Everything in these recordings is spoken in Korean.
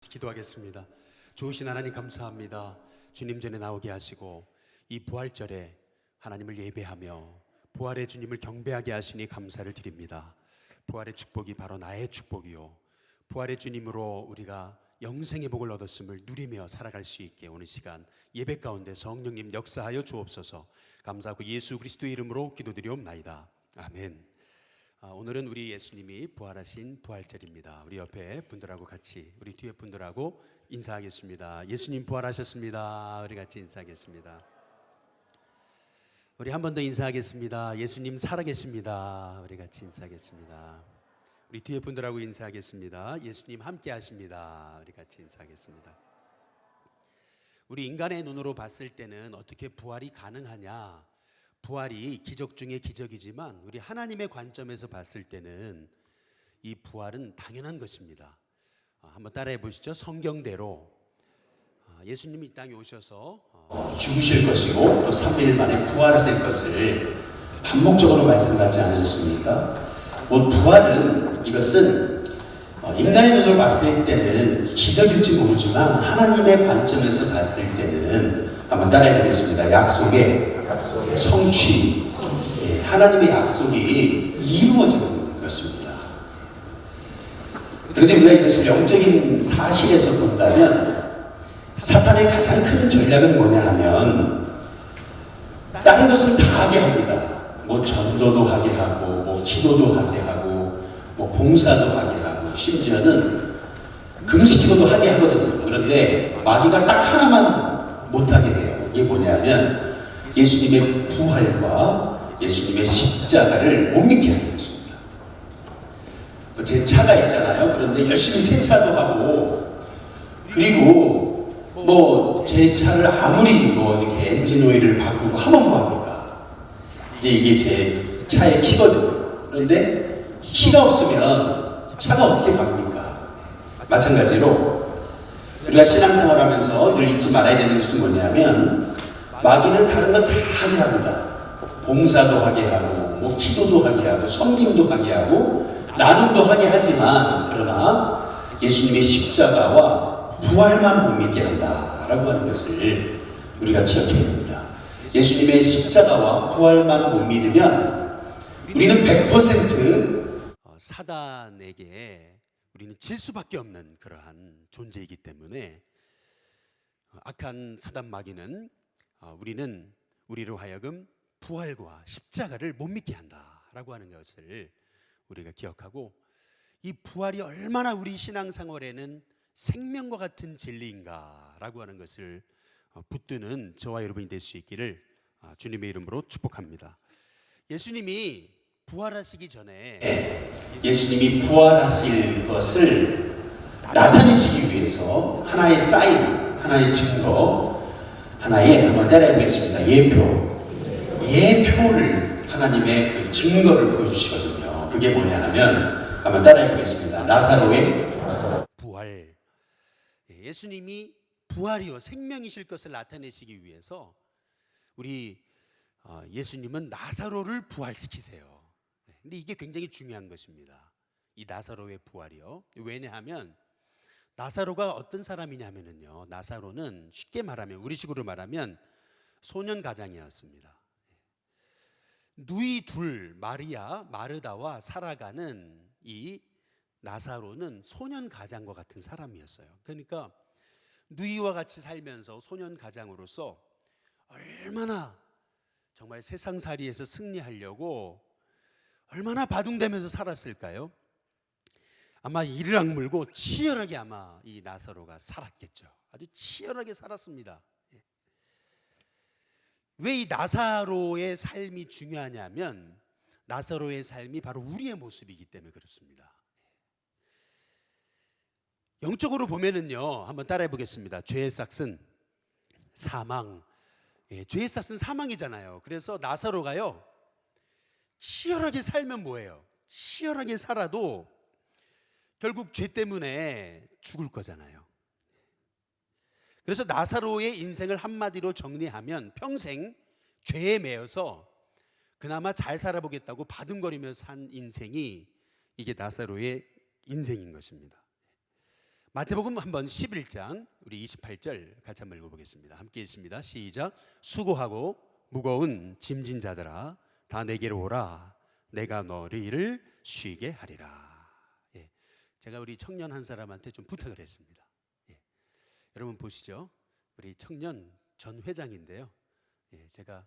기도하겠습니다. 좋으신 하나님 감사합니다. 주님 전에 나오게 하시고 이 부활절에 하나님을 예배하며 부활의 주님을 경배하게 하시니 감사를 드립니다. 부활의 축복이 바로 나의 축복이요, 부활의 주님으로 우리가 영생의 복을 얻었음을 누리며 살아갈 수 있게 오늘 시간 예배 가운데 성령님 역사하여 주옵소서. 감사하고 예수 그리스도의 이름으로 기도드리옵나이다. 아멘. 오늘은 우리 예수님이 부활하신 부활절입니다. 우리 옆에 분들하고 같이, 우리 뒤에 분들하고 인사하겠습니다. 예수님 부활하셨습니다. 우리 같이 인사하겠습니다. 우리 한 번 더 인사하겠습니다. 예수님 살아계십니다. 우리 같이 인사하겠습니다. 우리 뒤에 분들하고 인사하겠습니다. 예수님 함께 하십니다. 우리 같이 인사하겠습니다. 우리 인간의 눈으로 봤을 때는 어떻게 부활이 가능하냐? 부활이 기적 중에 기적이지만 우리 하나님의 관점에서 봤을 때는 이 부활은 당연한 것입니다. 한번 따라해 보시죠. 성경대로 예수님이 이 땅에 오셔서 죽으실 것이고 또 3일 만에 부활하실 것을 반복적으로 말씀하지 않으셨습니까? 부활은, 이것은 인간의 눈으로 봤을 때는 기적일지 모르지만 하나님의 관점에서 봤을 때는, 한번 따라해 보겠습니다. 약속의 성취, 하나님의 약속이 이루어지는 것입니다. 그런데 우리가 이것을 영적인 사실에서 본다면 사탄의 가장 큰 전략은 뭐냐 하면 다른 것을 다 하게 합니다. 전도도 하게 하고 기도도 하게 하고 봉사도 하게 하고 심지어는 금식기도도 하게 하거든요. 그런데 마귀가 딱 하나만 못하게 해요. 이게 뭐냐면 예수님의 부활과 예수님의 십자가를 못 믿게 하는 것입니다. 제 차가 있잖아요. 그런데 열심히 세차도 하고, 그리고 제 차를 아무리 이렇게 엔진 오일을 바꾸고 하면 뭐합니까? 이제 이게 제 차의 키거든요. 그런데 키가 없으면 차가 어떻게 갑니까? 마찬가지로 우리가 신앙생활 하면서 늘 잊지 말아야 되는 것은 뭐냐면 마귀는 다른 거 다 하게 합니다. 봉사도 하게 하고 기도도 하게 하고 섬김도 하게 하고 나눔도 하게 하지만, 그러나 예수님의 십자가와 부활만 못 믿게 한다라고 하는 것을 우리가 기억해야 됩니다. 예수님의 십자가와 부활만 못 믿으면 우리는 100% 사단에게 우리는 질 수밖에 없는 그러한 존재이기 때문에, 악한 사단 마귀는 우리로 하여금 부활과 십자가를 못 믿게 한다라고 하는 것을 우리가 기억하고, 이 부활이 얼마나 우리 신앙생활에는 생명과 같은 진리인가라고 하는 것을 붙드는 저와 여러분이 될 수 있기를 주님의 이름으로 축복합니다. 예수님이 부활하시기 전에 예수님이 부활하실 것을 나타내시기 위해서 하나의 사인, 하나의 증거, 하나의, 한번 따라해 보겠습니다. 예표를, 하나님의 그 증거를 보여주시거든요. 그게 뭐냐 하면, 한번 따라해 보겠습니다. 나사로의 부활. 예수님이 부활이요 생명이실 것을 나타내시기 위해서 우리 예수님은 나사로를 부활시키세요. 근데 이게 굉장히 중요한 것입니다. 이 나사로의 부활이요. 왜냐하면 나사로가 어떤 사람이냐면요, 나사로는 쉽게 말하면, 우리식으로 말하면 소년 가장이었습니다. 누이 둘, 마르다와 살아가는 이 나사로는 소년 가장과 같은 사람이었어요. 그러니까 누이와 같이 살면서 소년 가장으로서 얼마나 정말 세상살이에서 승리하려고 얼마나 바둥대면서 살았을까요? 아마 이를 악물고 치열하게 아마 이 나사로가 살았겠죠. 아주 치열하게 살았습니다. 왜 이 나사로의 삶이 중요하냐면, 나사로의 삶이 바로 우리의 모습이기 때문에 그렇습니다. 영적으로 보면은요, 한번 따라해 보겠습니다. 죄의 삭은 사망. 죄의 삭은 사망이잖아요. 그래서 나사로가요, 치열하게 살면 뭐예요? 치열하게 살아도 결국 죄 때문에 죽을 거잖아요. 그래서 나사로의 인생을 한마디로 정리하면 평생 죄에 매여서 그나마 잘 살아보겠다고 바둥거리며 산 인생이, 이게 나사로의 인생인 것입니다. 마태복음 한번 11장 우리 28절 같이 한번 읽어보겠습니다. 함께 읽습니다. 시작. 수고하고 무거운 짐진 자들아 다 내게로 오라. 내가 너희를 쉬게 하리라. 예, 제가 우리 청년 한 사람한테 좀 부탁을 했습니다. 예, 여러분 보시죠. 우리 청년 전 회장인데요. 예, 제가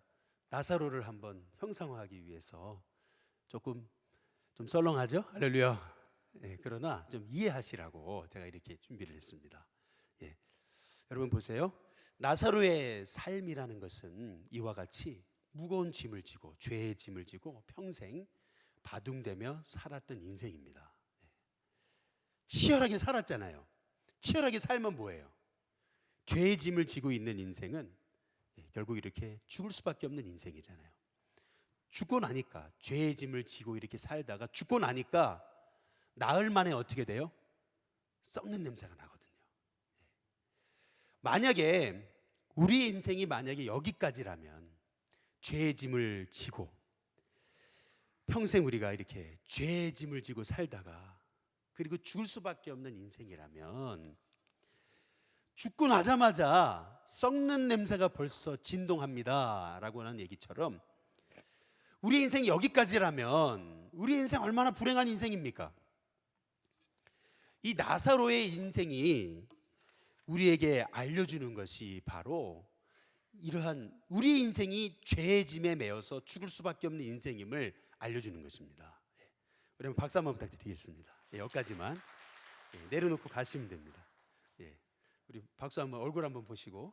나사로를 한번 형상화하기 위해서 조금 좀 썰렁하죠? 할렐루야. 예, 그러나 좀 이해하시라고 제가 이렇게 준비를 했습니다. 예, 여러분 보세요. 나사로의 삶이라는 것은 이와 같이 무거운 짐을 지고 죄의 짐을 지고 평생 바둥대며 살았던 인생입니다. 예. 치열하게 살았잖아요. 치열하게 살면 뭐예요? 죄의 짐을 지고 있는 인생은 결국 이렇게 죽을 수밖에 없는 인생이잖아요. 죽고 나니까 죄의 짐을 지고 이렇게 살다가 죽고 나니까 나흘 만에 어떻게 돼요? 썩는 냄새가 나거든요. 만약에 우리 인생이 만약에 여기까지라면 죄의 짐을 지고 평생 우리가 이렇게 죄의 짐을 지고 살다가 그리고 죽을 수밖에 없는 인생이라면 죽고 나자마자 썩는 냄새가 벌써 진동합니다 라고 하는 얘기처럼 우리 인생이 여기까지라면 우리 인생 얼마나 불행한 인생입니까? 이 나사로의 인생이 우리에게 알려주는 것이 바로 이러한 우리 인생이 죄의 짐에 매여서 죽을 수밖에 없는 인생임을 알려주는 것입니다. 여러분 박수 한번 부탁드리겠습니다. 여기까지만 내려놓고 가시면 됩니다. 우리 박수 한번 얼굴 한번 보시고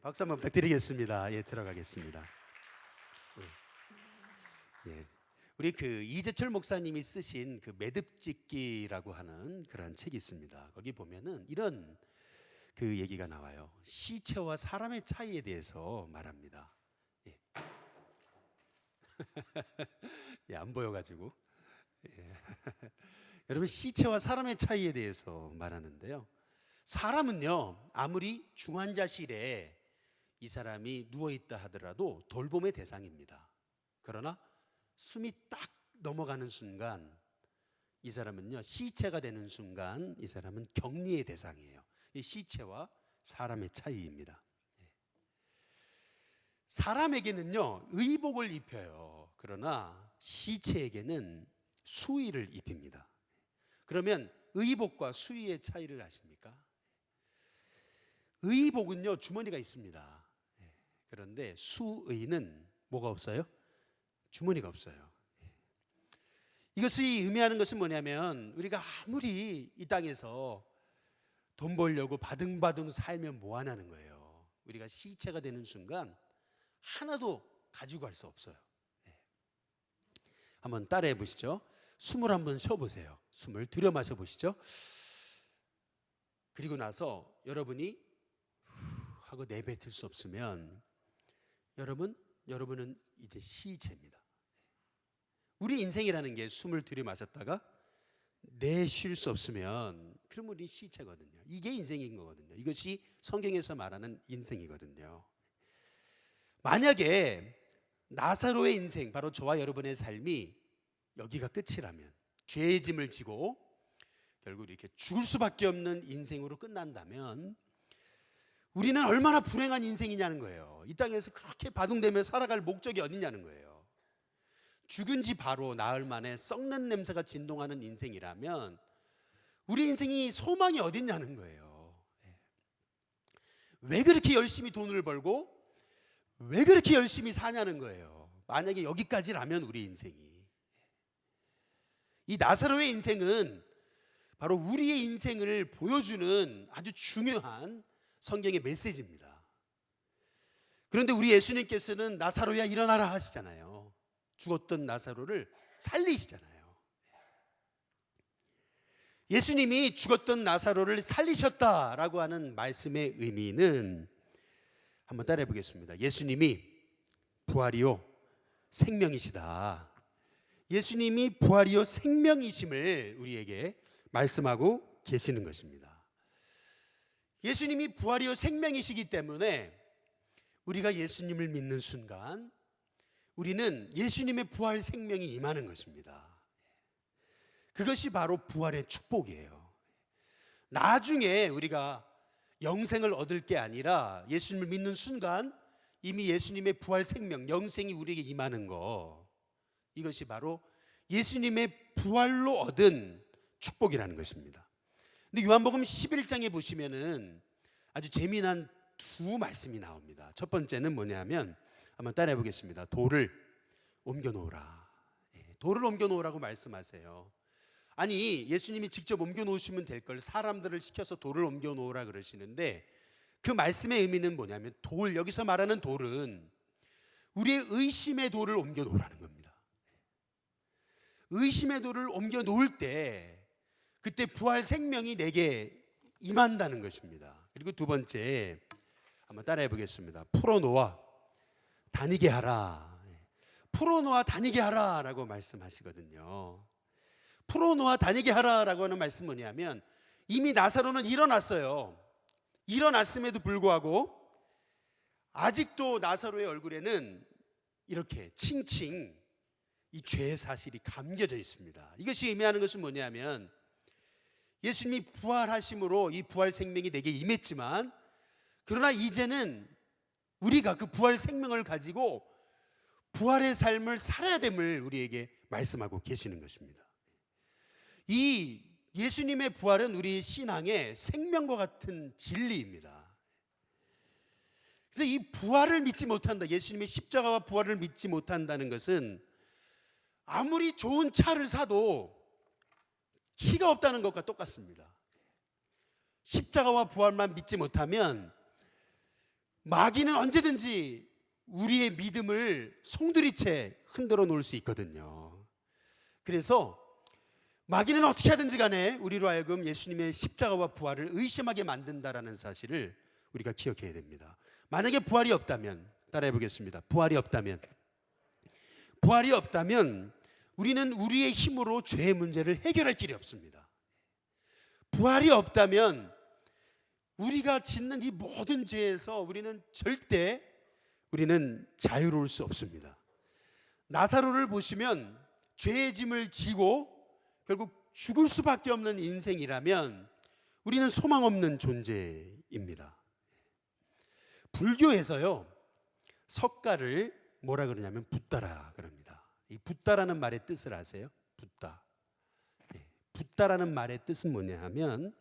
박수 한번 부탁드리겠습니다. 들어가겠습니다. 우리 그 이재철 목사님이 쓰신 그 매듭짓기라고 하는 그런 책이 있습니다. 거기 보면은 이런 그 얘기가 나와요. 시체와 사람의 차이에 대해서 말합니다. 안 보여가지고 여러분 시체와 사람의 차이에 대해서 말하는데요. 사람은요 아무리 중환자실에 이 사람이 누워있다 하더라도 돌봄의 대상입니다. 그러나 숨이 딱 넘어가는 순간 이 사람은요 시체가 되는 순간 이 사람은 격리의 대상이에요. 이 시체와 사람의 차이입니다. 사람에게는요 의복을 입혀요. 그러나 시체에게는 수의를 입힙니다. 그러면 의복과 수의의 차이를 아십니까? 의복은요 주머니가 있습니다. 그런데 수의는 뭐가 없어요? 주머니가 없어요. 이것이 의미하는 것은 뭐냐면 우리가 아무리 이 땅에서 돈 벌려고 바등바등 살면 뭐 하냐는 거예요. 우리가 시체가 되는 순간 하나도 가지고 갈 수 없어요. 한번 따라해 보시죠. 숨을 한번 쉬어보세요. 숨을 들여 마셔 보시죠. 그리고 나서 여러분이 하고 내뱉을 수 없으면 여러분은 이제 시체입니다. 우리 인생이라는 게 숨을 들여 마셨다가 내쉴 수 없으면 그럼 우리 시체거든요. 이게 인생인 거거든요. 이것이 성경에서 말하는 인생이거든요. 만약에 나사로의 인생, 바로 저와 여러분의 삶이 여기가 끝이라면 죄의 짐을 지고 결국 이렇게 죽을 수밖에 없는 인생으로 끝난다면 우리는 얼마나 불행한 인생이냐는 거예요. 이 땅에서 그렇게 바둥대며 살아갈 목적이 어디냐는 거예요. 죽은 지 바로 나흘 만에 썩는 냄새가 진동하는 인생이라면 우리 인생이 소망이 어딨냐는 거예요. 왜 그렇게 열심히 돈을 벌고 왜 그렇게 열심히 사냐는 거예요. 만약에 여기까지라면 우리 인생이. 이 나사로의 인생은 바로 우리의 인생을 보여주는 아주 중요한 성경의 메시지입니다. 그런데 우리 예수님께서는 나사로야 일어나라 하시잖아요. 죽었던 나사로를 살리시잖아요. 예수님이 죽었던 나사로를 살리셨다라고 하는 말씀의 의미는 한번 따라해 보겠습니다. 예수님이 부활이요 생명이시다. 예수님이 부활이요 생명이심을 우리에게 말씀하고 계시는 것입니다. 예수님이 부활이요 생명이시기 때문에 우리가 예수님을 믿는 순간 우리는 예수님의 부활 생명이 임하는 것입니다. 그것이 바로 부활의 축복이에요. 나중에 우리가 영생을 얻을 게 아니라 예수님을 믿는 순간 이미 예수님의 부활 생명, 영생이 우리에게 임하는 거, 이것이 바로 예수님의 부활로 얻은 축복이라는 것입니다. 근데 요한복음 11장에 보시면은 아주 재미난 두 말씀이 나옵니다. 첫 번째는 뭐냐면 한번 따라해 보겠습니다. 돌을 옮겨 놓으라. 돌을 옮겨 놓으라고 말씀하세요. 아니, 예수님이 직접 옮겨 놓으시면 될 걸 사람들을 시켜서 돌을 옮겨 놓으라 그러시는데, 그 말씀의 의미는 뭐냐면 여기서 말하는 돌은 우리의 의심의 돌을 옮겨 놓으라는 겁니다. 의심의 돌을 옮겨 놓을 때 그때 부활 생명이 내게 임한다는 것입니다. 그리고 두 번째 한번 따라해 보겠습니다. 풀어놓아 다니게 하라. 풀어놓아 다니게 하라라고 말씀하시거든요. 풀어놓아 다니게 하라라고 하는 말씀은 뭐냐면 이미 나사로는 일어났어요. 일어났음에도 불구하고 아직도 나사로의 얼굴에는 이렇게 칭칭 이 죄의 사실이 감겨져 있습니다. 이것이 의미하는 것은 뭐냐면 예수님이 부활하심으로 이 부활 생명이 내게 임했지만, 그러나 이제는 우리가 그 부활 생명을 가지고 부활의 삶을 살아야 됨을 우리에게 말씀하고 계시는 것입니다. 이 예수님의 부활은 우리 신앙의 생명과 같은 진리입니다. 그래서 이 부활을 믿지 못한다, 예수님의 십자가와 부활을 믿지 못한다는 것은 아무리 좋은 차를 사도 키가 없다는 것과 똑같습니다. 십자가와 부활만 믿지 못하면 마귀는 언제든지 우리의 믿음을 송두리째 흔들어 놓을 수 있거든요. 그래서 마귀는 어떻게 하든지 간에 우리로 하여금 예수님의 십자가와 부활을 의심하게 만든다라는 사실을 우리가 기억해야 됩니다. 만약에 부활이 없다면, 따라해 보겠습니다. 부활이 없다면 우리는 우리의 힘으로 죄의 문제를 해결할 길이 없습니다. 부활이 없다면 우리가 짓는 이 모든 죄에서 우리는 절대 자유로울 수 없습니다. 나사로를 보시면 죄의 짐을 지고 결국 죽을 수밖에 없는 인생이라면 우리는 소망 없는 존재입니다. 불교에서요, 석가를 뭐라 그러냐면 붓다라 그럽니다. 이 붓다라는 말의 뜻을 아세요? 붓다라는 말의 뜻은 뭐냐 하면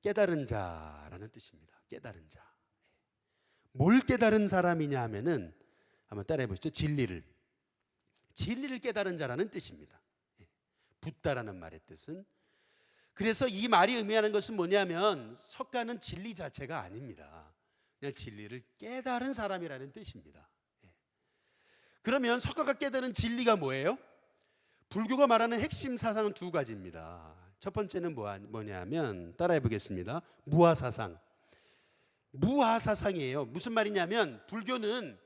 깨달은 자라는 뜻입니다. 깨달은 자. 뭘 깨달은 사람이냐 하면은 한번 따라해 보시죠. 진리를 깨달은 자라는 뜻입니다. 붓다라는 말의 뜻은. 그래서 이 말이 의미하는 것은 뭐냐면 석가는 진리 자체가 아닙니다. 그냥 진리를 깨달은 사람이라는 뜻입니다. 그러면 석가가 깨달은 진리가 뭐예요? 불교가 말하는 핵심 사상은 두 가지입니다. 첫 번째는 뭐냐면 따라해 보겠습니다. 무아사상. 무아사상이에요. 무슨 말이냐면 불교는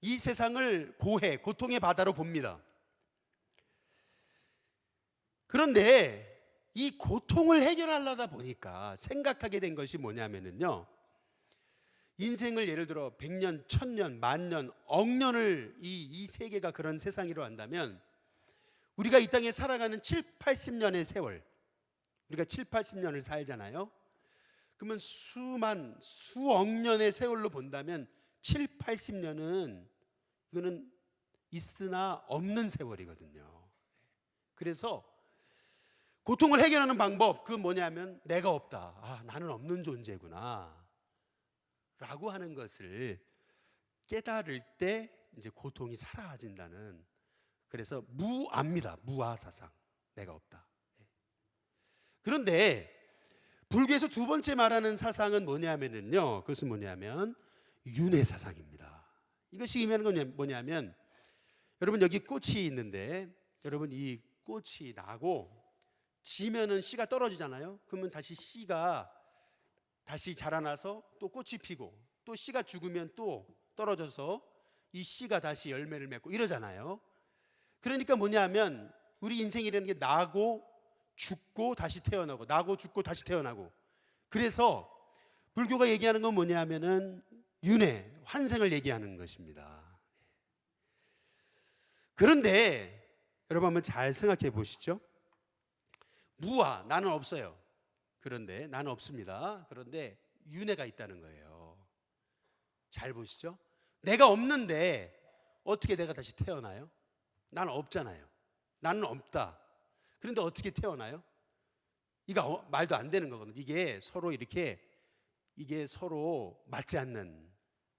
이 세상을 고통의 바다로 봅니다. 그런데 이 고통을 해결하려다 보니까 생각하게 된 것이 뭐냐면요, 인생을 예를 들어 100년, 1000년, 만년, 억년을 이 세계가 그런 세상이로 한다면 우리가 이 땅에 살아가는 7, 80년의 세월, 우리가 7, 80년을 살잖아요. 그러면 수억 년의 세월로 본다면 7, 80년은 이거는 있으나 없는 세월이거든요. 그래서 고통을 해결하는 방법, 그건 뭐냐면 내가 없다. 나는 없는 존재구나 라고 하는 것을 깨달을 때 이제 고통이 사라진다는, 그래서 무아입니다. 무아사상. 내가 없다. 그런데 불교에서 두 번째 말하는 사상은 뭐냐면요, 그것은 뭐냐면 윤회사상입니다. 이것이 의미하는 건 뭐냐면, 여러분 여기 꽃이 있는데 여러분 이 꽃이 나고 지면은 씨가 떨어지잖아요. 그러면 다시 씨가 다시 자라나서 또 꽃이 피고, 또 씨가 죽으면 또 떨어져서 이 씨가 다시 열매를 맺고 이러잖아요. 그러니까 뭐냐면 우리 인생이라는 게 나고 죽고 다시 태어나고, 나고 죽고 다시 태어나고. 그래서 불교가 얘기하는 건 뭐냐면은 윤회, 환생을 얘기하는 것입니다. 그런데 여러분 한번 잘 생각해 보시죠. 무아, 나는 없어요. 그런데 나는 없습니다. 그런데 윤회가 있다는 거예요. 잘 보시죠. 내가 없는데 어떻게 내가 다시 태어나요? 나는 없잖아요. 나는 없다. 그런데 어떻게 태어나요? 이거 말도 안 되는 거거든요. 이게 서로 맞지 않는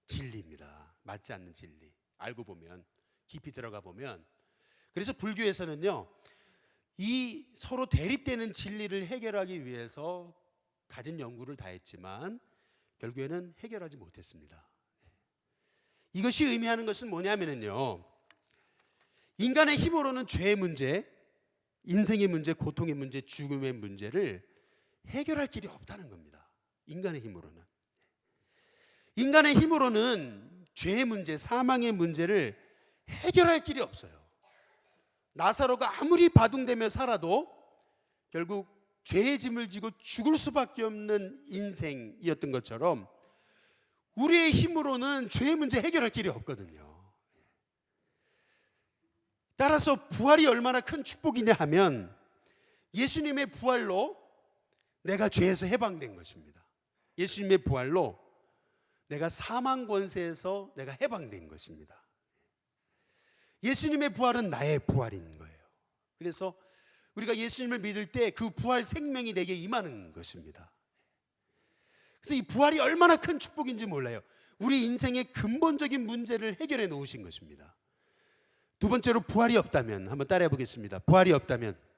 진리입니다. 맞지 않는 진리. 알고 보면, 깊이 들어가 보면. 그래서 불교에서는요, 이 서로 대립되는 진리를 해결하기 위해서 가진 연구를 다 했지만 결국에는 해결하지 못했습니다. 이것이 의미하는 것은 뭐냐면요, 인간의 힘으로는 죄의 문제, 인생의 문제, 고통의 문제, 죽음의 문제를 해결할 길이 없다는 겁니다. 인간의 힘으로는 죄의 문제, 사망의 문제를 해결할 길이 없어요. 나사로가 아무리 바둥대며 살아도 결국 죄의 짐을 지고 죽을 수밖에 없는 인생이었던 것처럼 우리의 힘으로는 죄의 문제 해결할 길이 없거든요. 따라서 부활이 얼마나 큰 축복이냐 하면 예수님의 부활로 내가 죄에서 해방된 것입니다. 예수님의 부활로 내가 사망 권세에서 내가 해방된 것입니다. 예수님의 부활은 나의 부활인 거예요. 그래서 우리가 예수님을 믿을 때 그 부활 생명이 내게 임하는 것입니다. 그래서 이 부활이 얼마나 큰 축복인지 몰라요. 우리 인생의 근본적인 문제를 해결해 놓으신 것입니다. 두 번째로, 부활이 없다면, 한번 따라해 보겠습니다. 부활이 없다면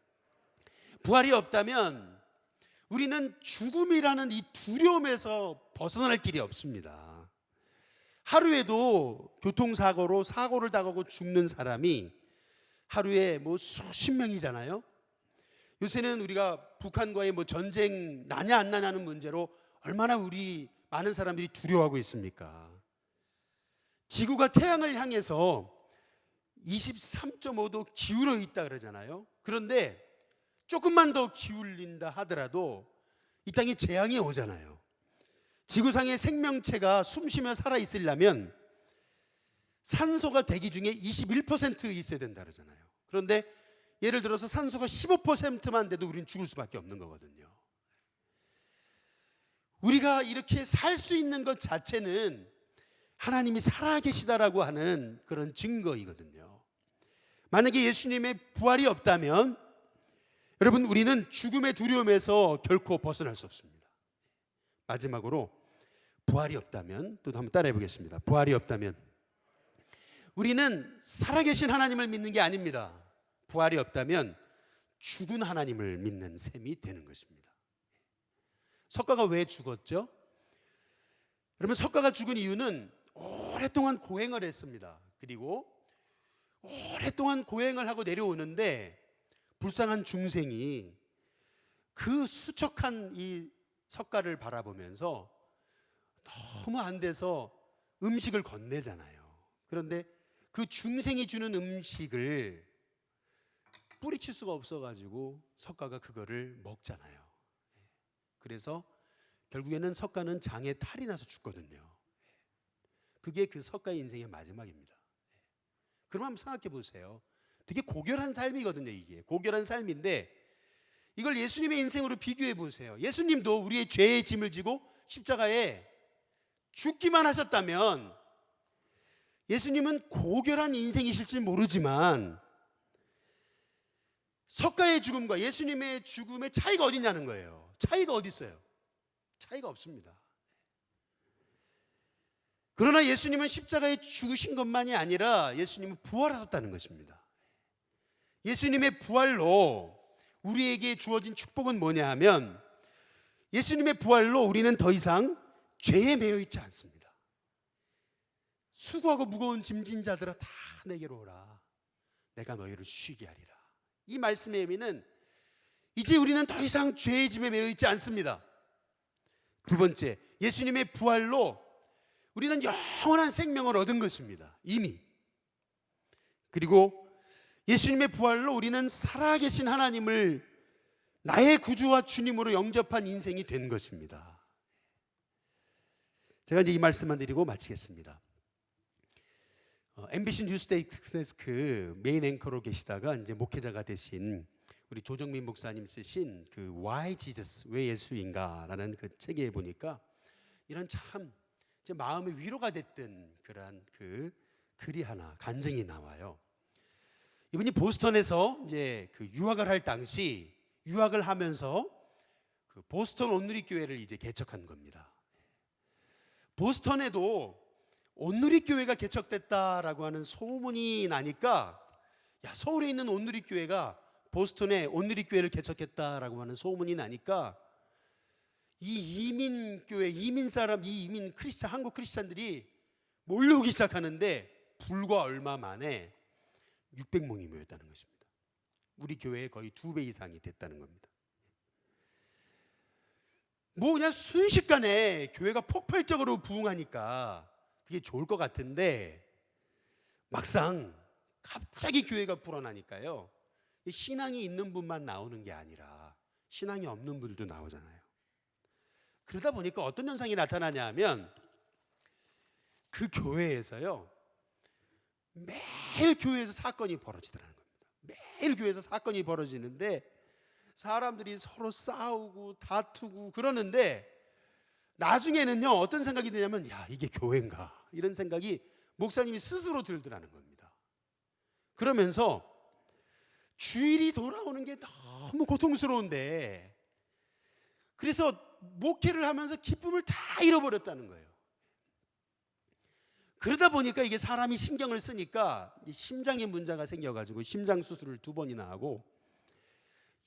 우리는 죽음이라는 이 두려움에서 벗어날 길이 없습니다. 하루에도 교통사고로 사고를 당하고 죽는 사람이 하루에 수십 명이잖아요. 요새는 우리가 북한과의 전쟁 나냐 안 나냐는 문제로 얼마나 우리 많은 사람들이 두려워하고 있습니까? 지구가 태양을 향해서 23.5도 기울어 있다 그러잖아요. 그런데 조금만 더 기울린다 하더라도 이 땅에 재앙이 오잖아요. 지구상의 생명체가 숨쉬며 살아있으려면 산소가 대기 중에 21% 있어야 된다 그러잖아요. 그런데 예를 들어서 산소가 15%만 돼도 우리는 죽을 수밖에 없는 거거든요. 우리가 이렇게 살 수 있는 것 자체는 하나님이 살아계시다라고 하는 그런 증거이거든요. 만약에 예수님의 부활이 없다면 여러분, 우리는 죽음의 두려움에서 결코 벗어날 수 없습니다. 마지막으로, 부활이 없다면, 또 한번 따라해 보겠습니다. 부활이 없다면 우리는 살아계신 하나님을 믿는 게 아닙니다. 부활이 없다면 죽은 하나님을 믿는 셈이 되는 것입니다. 석가가 왜 죽었죠? 여러분, 석가가 죽은 이유는 오랫동안 고행을 했습니다. 그리고 오랫동안 고행을 하고 내려오는데 불쌍한 중생이 그 수척한 이 석가를 바라보면서 너무 안 돼서 음식을 건네잖아요. 그런데 그 중생이 주는 음식을 뿌리칠 수가 없어가지고 석가가 그거를 먹잖아요. 그래서 결국에는 석가는 장에 탈이 나서 죽거든요. 그게 그 석가의 인생의 마지막입니다. 그럼 한번 생각해 보세요. 되게 고결한 삶이거든요. 이게 고결한 삶인데 이걸 예수님의 인생으로 비교해 보세요. 예수님도 우리의 죄의 짐을 지고 십자가에 죽기만 하셨다면 예수님은 고결한 인생이실지 모르지만 석가의 죽음과 예수님의 죽음의 차이가 어디냐는 거예요. 차이가 어디 있어요? 차이가 없습니다. 그러나 예수님은 십자가에 죽으신 것만이 아니라 예수님은 부활하셨다는 것입니다. 예수님의 부활로 우리에게 주어진 축복은 뭐냐 하면 예수님의 부활로 우리는 더 이상 죄에 매여 있지 않습니다. 수고하고 무거운 짐진 자들아 다 내게로 오라. 내가 너희를 쉬게 하리라. 이 말씀의 의미는 이제 우리는 더 이상 죄의 짐에 매여 있지 않습니다. 두 번째, 예수님의 부활로 우리는 영원한 생명을 얻은 것입니다. 이미. 그리고 예수님의 부활로 우리는 살아계신 하나님을 나의 구주와 주님으로 영접한 인생이 된 것입니다. 제가 이제 이 말씀만 드리고 마치겠습니다. MBC 뉴스데스크 메인 앵커로 계시다가 이제 목회자가 되신 우리 조정민 목사님 쓰신 그 Why Jesus, 왜 예수인가라는 그 책에 보니까 이런 참 제 마음의 위로가 됐던 그러한 그 글이 하나 간증이 나와요. 이분이 보스턴에서 이제 그 유학을 할 당시 유학을 하면서 그 보스턴 온누리 교회를 이제 개척한 겁니다. 보스턴에도 온누리 교회가 개척됐다라고 하는 소문이 나니까 야, 서울에 있는 온누리 교회가 보스턴에 온누리 교회를 개척했다라고 하는 소문이 나니까 이 이민 교회, 이민 사람, 이 이민 크리스찬, 한국 크리스찬들이 몰려오기 시작하는데 불과 얼마 만에 600명이 모였다는 것입니다. 우리 교회의 거의 2배 이상이 됐다는 겁니다. 뭐 그냥 순식간에 교회가 폭발적으로 부흥하니까 그게 좋을 것 같은데 막상 갑자기 교회가 불어나니까요, 신앙이 있는 분만 나오는 게 아니라 신앙이 없는 분들도 나오잖아요. 그러다 보니까 어떤 현상이 나타나냐 하면 그 교회에서요, 매일 교회에서 사건이 벌어지더라는 겁니다. 매일 교회에서 사건이 벌어지는데 사람들이 서로 싸우고 다투고 그러는데 나중에는요, 어떤 생각이 드냐면 야, 이게 교회인가, 이런 생각이 목사님이 스스로 들더라는 겁니다. 그러면서 주일이 돌아오는 게 너무 고통스러운데 그래서 목회를 하면서 기쁨을 다 잃어버렸다는 거예요. 그러다 보니까 이게 사람이 신경을 쓰니까 심장에 문제가 생겨가지고 심장 수술을 2번이나 하고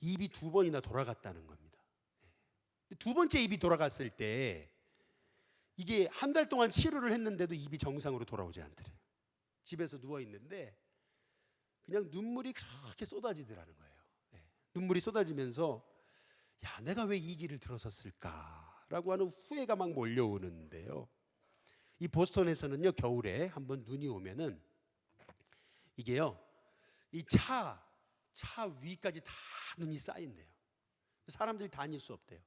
입이 2번이나 돌아갔다는 겁니다. 2번째 입이 돌아갔을 때 이게 한 달 동안 치료를 했는데도 입이 정상으로 돌아오지 않더래요. 집에서 누워 있는데 그냥 눈물이 그렇게 쏟아지더라는 거예요. 눈물이 쏟아지면서 야, 내가 왜 이 길을 들어섰을까라고 하는 후회가 막 몰려오는데요. 이 보스턴에서는요, 겨울에 한번 눈이 오면은 이게요, 이 차 위까지 다 눈이 쌓인대요. 사람들이 다닐 수 없대요.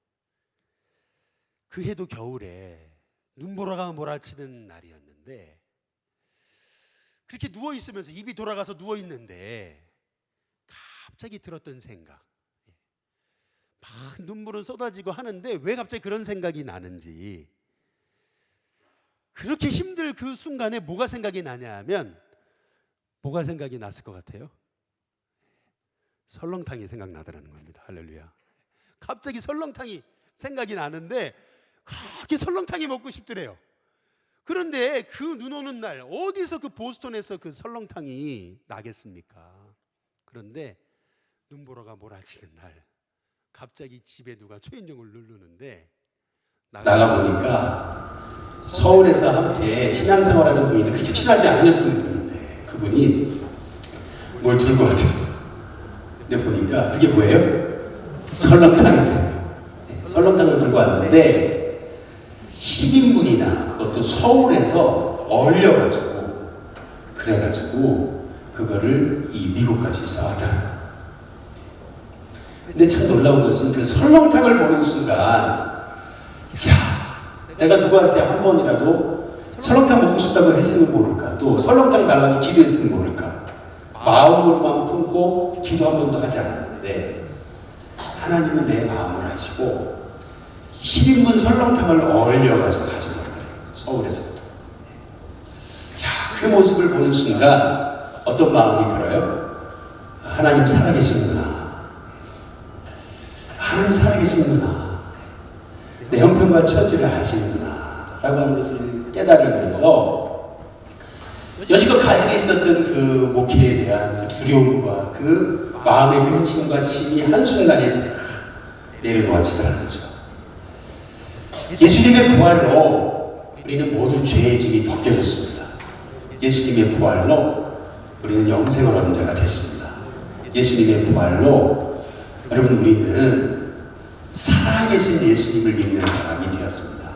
그 해도 겨울에 눈보라가 몰아치는 날이었는데 그렇게 누워 있으면서 입이 돌아가서 누워 있는데 갑자기 들었던 생각, 막 눈물은 쏟아지고 하는데 왜 갑자기 그런 생각이 나는지, 그렇게 힘들 그 순간에 뭐가 생각이 나냐 하면 뭐가 생각이 났을 것 같아요? 설렁탕이 생각나더라는 겁니다. 할렐루야. 갑자기 설렁탕이 생각이 나는데 그렇게 설렁탕이 먹고 싶더래요. 그런데 그 눈 오는 날 어디서 그 보스턴에서 그 설렁탕이 나겠습니까? 그런데 눈보라가 몰아치는 날 갑자기 집에 누가 초인종을 누르는데 나가보니까 서울에서 함께 신앙생활하던 분인데 그렇게 친하지 않았던 분인데 그분이 뭘 들고 왔더라고요. 근데 보니까 그게 뭐예요? 설렁탕이더라고요. 설렁탕을 들고 왔는데 10인분이나 그것도 서울에서 얼려가지고 그래가지고 그거를 이 미국까지 싸왔더라고요. 근데 참 놀라운 것은 그 설렁탕을 보는 순간 야, 내가 누구한테 한 번이라도 설렁탕 먹고 싶다고 했으면 모를까, 또 설렁탕 달라고 기도했으면 모를까, 마음으로만 품고 기도 한 번도 하지 않았는데 하나님은 내 마음을 아시고 10인분 설렁탕을 얼려가지고 가지고 왔더래요. 서울에서부터. 야, 그 모습을 보는 순간 어떤 마음이 들어요? 하나님 살아계시구나, 하나님 살아계시구나, 내 형편과 처지를 아시는구나 라고 하는 것을 깨달으면서 여지껏 가지고 있었던 그 목회에 대한 그 두려움과 그 마음의 근심과 짐이 한순간에 내려놓아지더라는 거죠. 예수님의 부활로 우리는 모두 죄의 짐이 벗겨졌습니다. 예수님의 부활로 우리는 영생을 얻은 자가 됐습니다. 예수님의 부활로 여러분 우리는 살아계신 예수님을 믿는 사람이 되었습니다.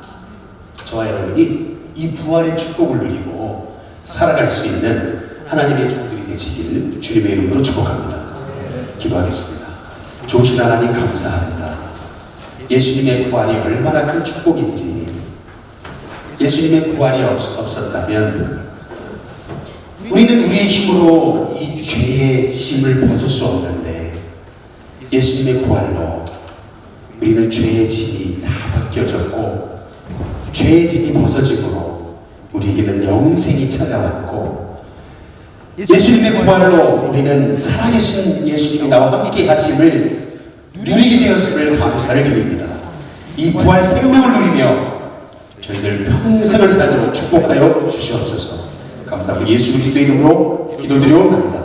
저와 여러분이 이 부활의 축복을 누리고 살아갈 수 있는 하나님의 종들이 되시기를 주님의 이름으로 축복합니다. 기도하겠습니다. 좋으신 하나님 감사합니다. 예수님의 부활이 얼마나 큰 축복인지, 예수님의 부활이 없었다면 우리는 우리의 힘으로 이 죄의 짐을 벗을 수 없는데 예수님의 부활로 우리는 죄의 짐이 다 벗겨졌고 죄의 짐이 벗어짐으로 우리에게는 영생이 찾아왔고 예수님의 부활로 우리는 살아계신 예수님이 나와 함께 하심을 누리게 되었음을 감사를 드립니다. 이 부활 생명을 누리며 저희들 평생을 살도록 축복하여 주시옵소서. 감사합니다. 예수 그리스도의 이름으로 기도드리옵나이다.